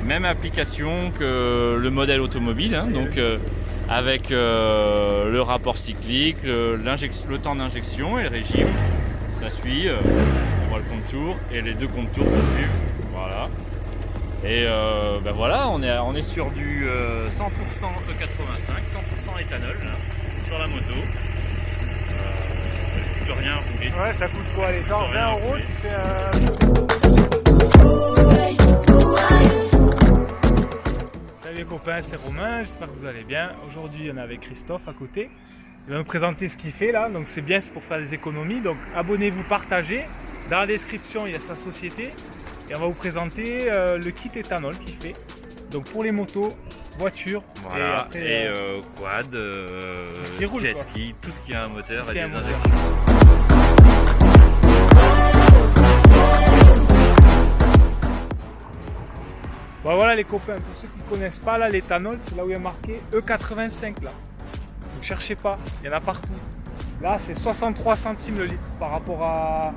même application que le modèle automobile, hein, donc avec le rapport cyclique, le temps d'injection et le régime. Ça suit, on voit le compte-tours et les deux compte-tours qui suivent. Voilà. Et ben voilà, on est sur du 100% E85, 100% éthanol là, sur la moto. Coûte rien à rouler. Ouais, ça coûte quoi les gens 20 euros, tu fais Salut les copains, c'est Romain, j'espère que vous allez bien. Aujourd'hui on est avec Christophe à côté. Il va nous présenter ce qu'il fait là, donc c'est bien, c'est pour faire des économies. Donc abonnez-vous, partagez. Dans la description il y a sa société. Et on va vous présenter le kit éthanol qu'il fait. Donc pour les motos, voitures, voilà, et quad, jet ski, tout ce qui a un moteur et des injections. Bon voilà les copains, pour ceux qui ne connaissent pas là, l'éthanol, c'est là où il y a marqué E85 là. Ne cherchez pas, il y en a partout. Là c'est 63 centimes le litre par rapport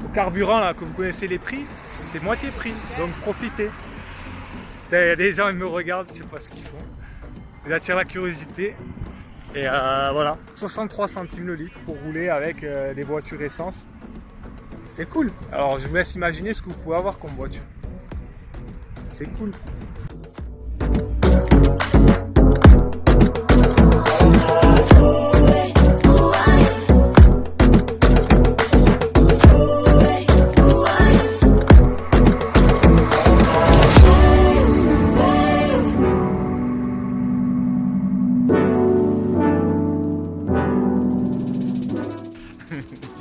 au carburant là, que vous connaissez les prix, c'est moitié prix, donc profitez. Il y a des gens qui me regardent, je sais pas ce qu'ils font. Ils attirent la curiosité. Et voilà, 63 centimes le litre pour rouler avec des voitures essence. C'est cool. Alors je vous laisse imaginer ce que vous pouvez avoir comme voiture. C'est cool.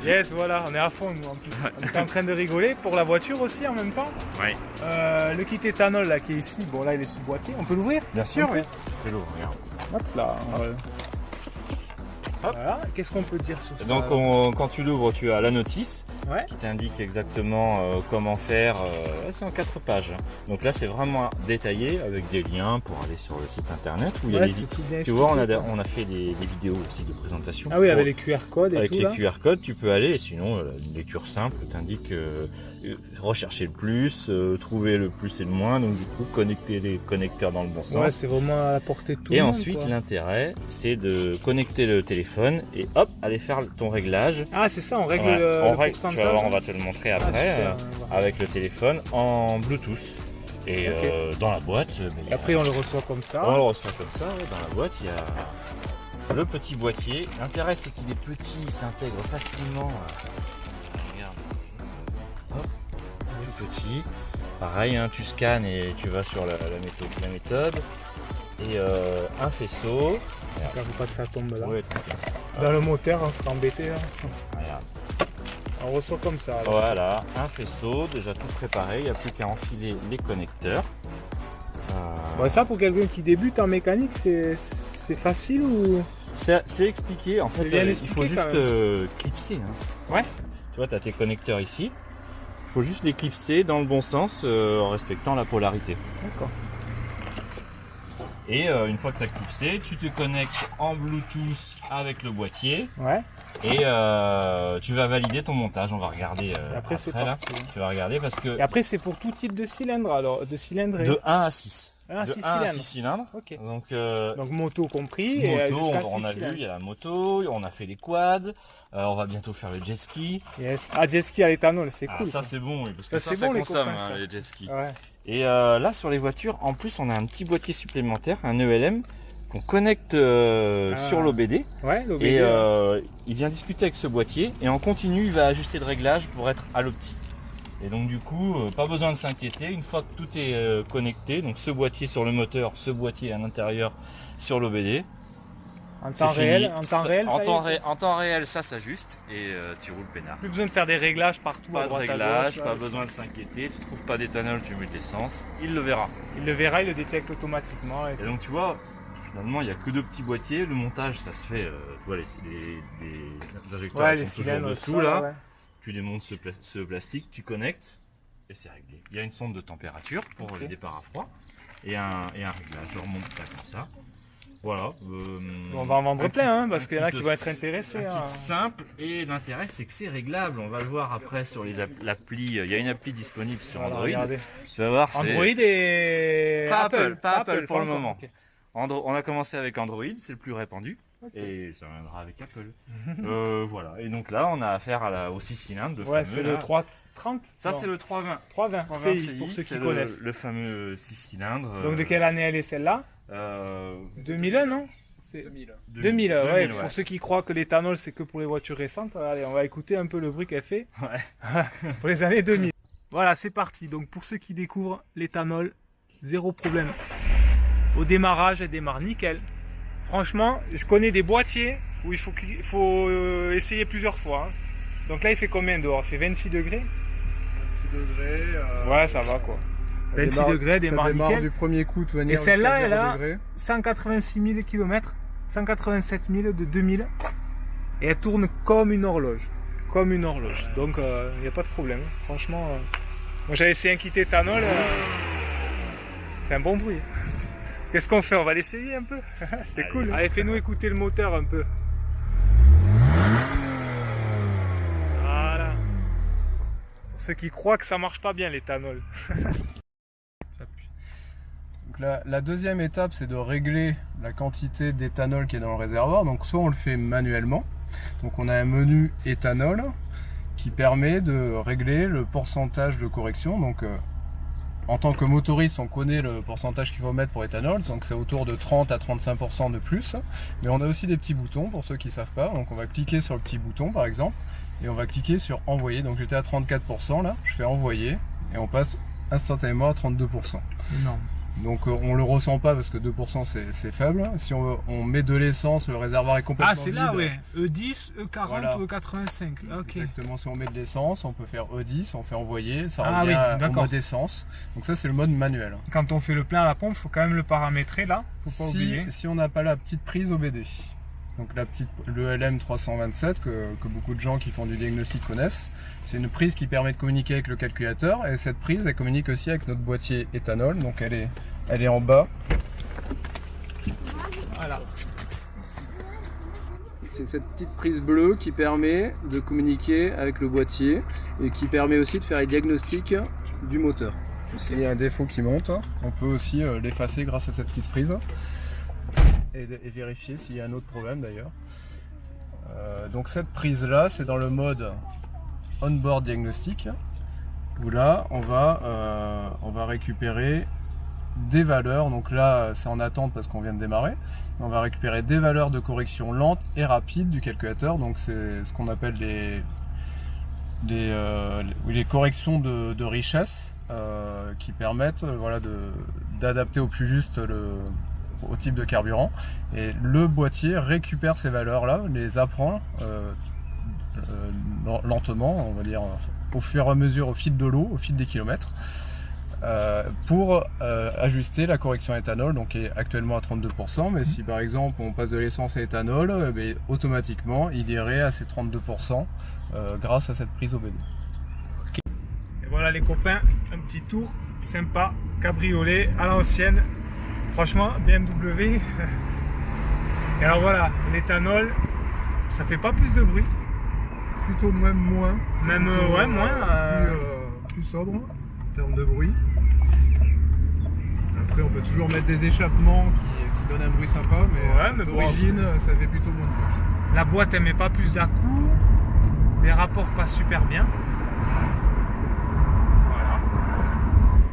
Yes, voilà, on est à fond nous en plus. On est en train de rigoler pour la voiture aussi en même temps. Oui. Le kit éthanol là qui est ici, bon là il est sous boîtier, on peut l'ouvrir? Bien sûr, oui. Je vais l'ouvrir. Hop là. Voilà, qu'est-ce qu'on peut dire sur ça? Donc quand tu l'ouvres, tu as la notice qui t'indique exactement comment faire. C'est en 4 pages. Donc là c'est vraiment détaillé avec des liens pour aller sur le site internet où il y a des... Tu vois, on a fait des vidéos aussi de présentation. Ah oui, avec les QR codes et avec tout, les là. QR codes tu peux aller, et sinon une lecture simple t'indique rechercher le plus, trouver le plus et le moins, donc du coup connecter les connecteurs dans le bon sens. Ouais, c'est vraiment à la portée de tout le monde. Et ensuite l'intérêt c'est de connecter le téléphone et hop, aller faire ton réglage. Ah c'est ça, on règle le pourcentage. Tu vas voir, on va te le montrer après, avec le téléphone en Bluetooth. Et dans la boîte, et après on le reçoit comme ça. On le reçoit comme ça, dans la boîte il y a le petit boîtier. L'intérêt c'est qu'il est petit, il s'intègre facilement. Regarde. Hop, il est petit. Pareil, hein, tu scannes et tu vas sur la méthode. Et un faisceau. Regarde, faut pas que ça tombe là. Ouais, dans le moteur, on sera embêté. Hein. Regarde. On reçoit comme ça. Alors. Voilà, un faisceau, déjà tout préparé, il n'y a plus qu'à enfiler les connecteurs. Ouais, ça pour quelqu'un qui débute en mécanique, c'est facile ou... C'est expliqué, en fait, il faut juste clipser. Hein. Ouais. Tu vois, tu as tes connecteurs ici. Il faut juste les clipser dans le bon sens en respectant la polarité. D'accord. Et une fois que tu as clipsé, tu te connectes en Bluetooth avec le boîtier. Ouais. Et tu vas valider ton montage. On va regarder après c'est parti. Tu vas regarder parce que... Et après c'est pour tout type de cylindre alors, de cylindre et... De 1 à 6. De 1 à 6 cylindres. Okay. Donc moto compris. Moto, on a vu, il y a la moto, on a fait les quads, on va bientôt faire le jet ski. Yes. Ah, jet ski à l'éthanol, c'est cool. Ça c'est bon, oui, parce que ça bon, consomme les, copains, les jet skis. Ouais. Et là sur les voitures, en plus on a un petit boîtier supplémentaire, un ELM, qu'on connecte sur l'OBD. Ouais, l'OBD. Et il vient discuter avec ce boîtier et en continu il va ajuster le réglage pour être à l'optique. Et donc du coup, pas besoin de s'inquiéter, une fois que tout est connecté, donc ce boîtier sur le moteur, ce boîtier à l'intérieur sur l'OBD. En temps réel, en temps réel, ça s'ajuste et tu roules peinard. Plus besoin de faire des réglages partout. Pas de réglage, pas besoin de s'inquiéter, tu trouves pas d'éthanol, tu mets de l'essence, il le verra. Il le verra, il le détecte automatiquement. Et donc tu vois, finalement il n'y a que 2 petits boîtiers, le montage ça se fait, tu vois les injecteurs sont toujours dessous là. Ouais. Tu démontes ce plastique, tu connectes et c'est réglé. Il y a une sonde de température pour le départ à froid et un réglage. Je remonte ça comme ça. Voilà. On va en vendre plein, hein, parce qu'il y en a kit qui vont être intéressés. un Hein. kit simple, et l'intérêt c'est que c'est réglable. On va le voir après sur l'appli. Il y a une appli disponible sur Voilà, Android. regardez. Tu vas voir, c'est Android et pas Apple pour le encore, moment. ok. On a commencé avec Android, c'est le plus répandu, Ok. et ça viendra avec Apple. Voilà. Et donc là, on a affaire au 6 cylindres. Ouais, c'est le là. 330. Ça, c'est le 320. 320. 320 CI, CI, pour ceux qui c'est connaissent. le fameux 6 cylindres. Donc de quelle année elle est celle-là 2001, non 2000, ouais. Pour ceux qui croient que l'éthanol c'est que pour les voitures récentes, allez, on va écouter un peu le bruit qu'elle fait. Ouais. Pour les années 2000. Voilà, c'est parti. Donc pour ceux qui découvrent l'éthanol, zéro problème. Au démarrage, elle démarre nickel. Franchement, je connais des boîtiers où il faut essayer plusieurs fois. Hein. Donc là, il fait combien dehors? Il fait 26 degrés 26 degrés. Ouais, ça va quoi. 26 degrés, démarre ça démarre nickel. du premier coup de toute manière. Et celle-là, jusqu'à elle 0 a degrés. 186 000 km, 187 000 de 2000. Et elle tourne comme une horloge. Comme une horloge. Donc, il n'y a pas de problème. Franchement, moi j'avais essayé un kit éthanol. C'est un bon bruit. Qu'est-ce qu'on fait? On va l'essayer un peu. C'est cool. Allez, fais-nous écouter le moteur un peu. Voilà. Pour ceux qui croient que ça marche pas bien l'éthanol. Donc la deuxième étape, c'est de régler la quantité d'éthanol qui est dans le réservoir. Donc soit on le fait manuellement. Donc on a un menu éthanol qui permet de régler le pourcentage de correction. Donc en tant que motoriste, on connaît le pourcentage qu'il faut mettre pour éthanol, donc c'est autour de 30 à 35% de plus. Mais on a aussi des petits boutons pour ceux qui ne savent pas. Donc on va cliquer sur le petit bouton par exemple, et on va cliquer sur envoyer. Donc j'étais à 34% là, je fais envoyer, et on passe instantanément à 32%. Énorme. Donc on le ressent pas parce que 2% c'est faible. Si on met de l'essence, le réservoir est complètement Ah, c'est là, vide. ouais. E10, E40 Voilà. ou E85. Ok. Exactement, si on met de l'essence, on peut faire E10, on fait envoyer, ça Ah revient oui, au d'accord. mode essence. Donc ça c'est le mode manuel. Quand on fait le plein à la pompe, il faut quand même le paramétrer là. Faut pas oublier. Si on n'a pas la petite prise OBD. Donc le LM327 que beaucoup de gens qui font du diagnostic connaissent, c'est une prise qui permet de communiquer avec le calculateur, et cette prise elle communique aussi avec notre boîtier éthanol, donc elle est en bas. Voilà. C'est cette petite prise bleue qui permet de communiquer avec le boîtier et qui permet aussi de faire les diagnostics du moteur. S'il y a un défaut qui monte, on peut aussi l'effacer grâce à cette petite prise. Et vérifier s'il y a un autre problème d'ailleurs. Donc cette prise là, c'est dans le mode on-board diagnostic, où là on va récupérer des valeurs. Donc là c'est en attente parce qu'on vient de démarrer. On va récupérer des valeurs de correction lente et rapide du calculateur. Donc c'est ce qu'on appelle les corrections de richesse qui permettent d'adapter au plus juste au type de carburant, et le boîtier récupère ces valeurs là, les apprend lentement, on va dire au fur et à mesure, au fil de l'eau, au fil des kilomètres, pour ajuster la correction éthanol, donc qui est actuellement à 32%, mais si par exemple on passe de l'essence à éthanol, automatiquement il irait à ces 32% grâce à cette prise OBD. Et voilà les copains, un petit tour sympa, cabriolet à l'ancienne. Franchement, BMW. Et alors voilà, l'éthanol, ça fait pas plus de bruit. Plutôt même moins. Même ouais, moins. Plus sobre en termes de bruit. Après, on peut toujours mettre des échappements qui donnent un bruit sympa, mais d'origine, ça fait plutôt moins de bruit. La boîte, elle met pas plus d'à-coups. Les rapports passent super bien. Voilà.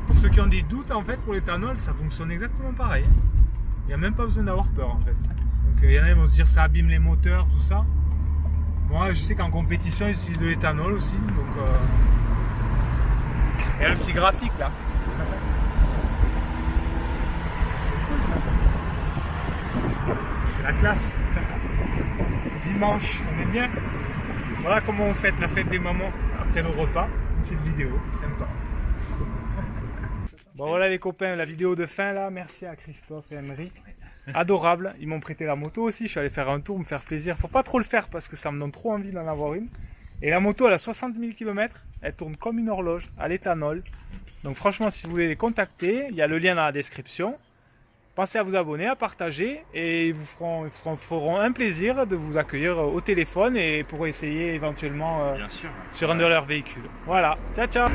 Pour ceux qui ont des doutes, en fait, pour l'éthanol, ça fonctionne exactement pareil. Il n'y a même pas besoin d'avoir peur, en fait. Donc, il y en a qui vont se dire ça abîme les moteurs, tout ça. Moi, je sais qu'en compétition, ils utilisent de l'éthanol aussi. Donc, et un petit graphique là. C'est cool ça. C'est la classe. Dimanche, on est bien. Voilà comment on fête la fête des mamans après le repas. Une petite vidéo, sympa. Bon voilà les copains, la vidéo de fin là. Merci à Christophe et Henry. Adorable, ils m'ont prêté la moto aussi. Je suis allé faire un tour, me faire plaisir. Faut pas trop le faire parce que ça me donne trop envie d'en avoir une. Et la moto elle a 60 000 km. Elle tourne comme une horloge à l'éthanol. Donc franchement, si vous voulez les contacter, il y a le lien dans la description. Pensez à vous abonner, à partager et ils vous feront un plaisir de vous accueillir au téléphone et pour essayer éventuellement Bien sûr. sur un de leurs véhicules. Voilà, ciao ciao.